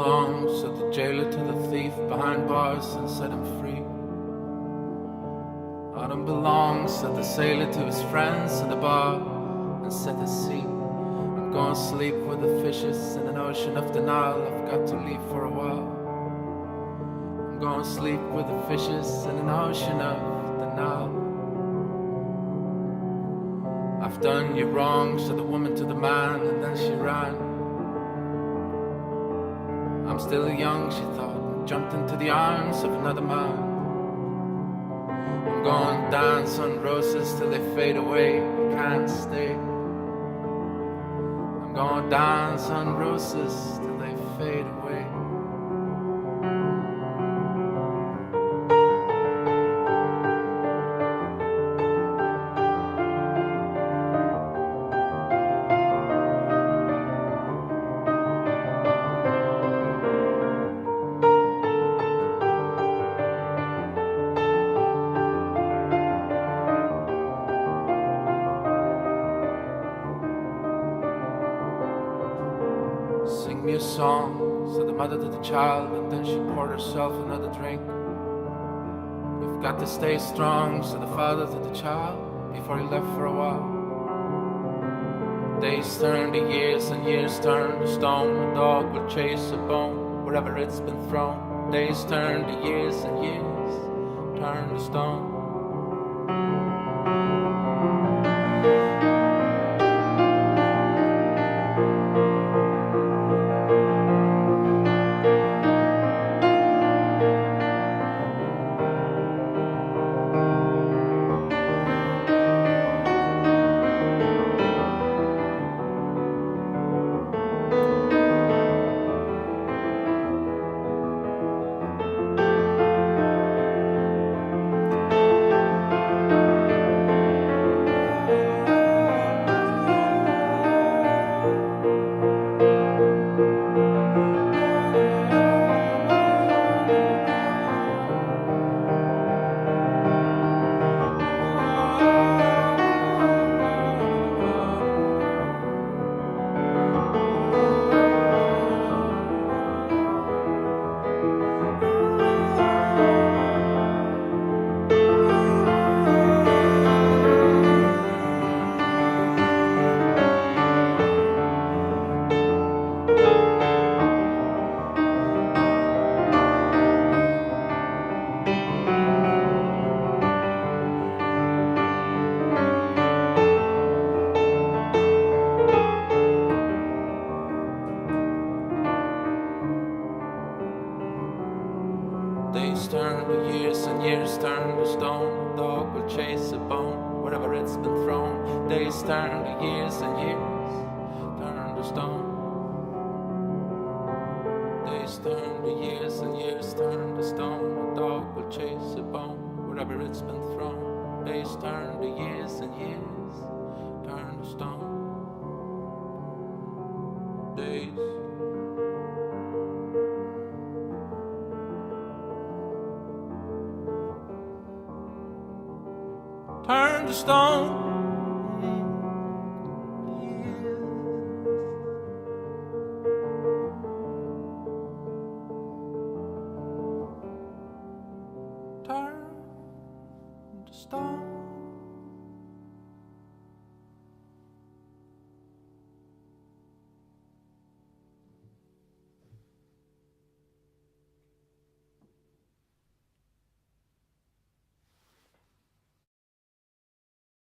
belong, said the jailer to the thief behind bars and set him free. I don't belong, said the sailor to his friends in the bar and set the sea. I'm gonna sleep with the fishes in an ocean of denial. I've got to leave for a while. I'm gonna sleep with the fishes in an ocean of denial. I've done you wrong, said the woman to the man, and then she ran. I'm still young, she thought, and jumped into the arms of another man. I'm gonna dance on roses till they fade away, I can't stay. I'm gonna dance on roses till they fade away. Sing me a song, said the mother to the child, and then she poured herself another drink. You've got to stay strong, said the father to the child, before he left for a while. Days turn to years and years turn to stone. A dog will chase a bone wherever it's been thrown. Days turn to years and years turn to stone. Days turn to years and years turn to stone. A dog will chase a bone wherever it's been thrown. Days turn to years and years turn to stone. Days turn to years and years turn to stone. A dog will chase a bone wherever it's been thrown. Days turn to years and years turn to stone. Days turn to stone.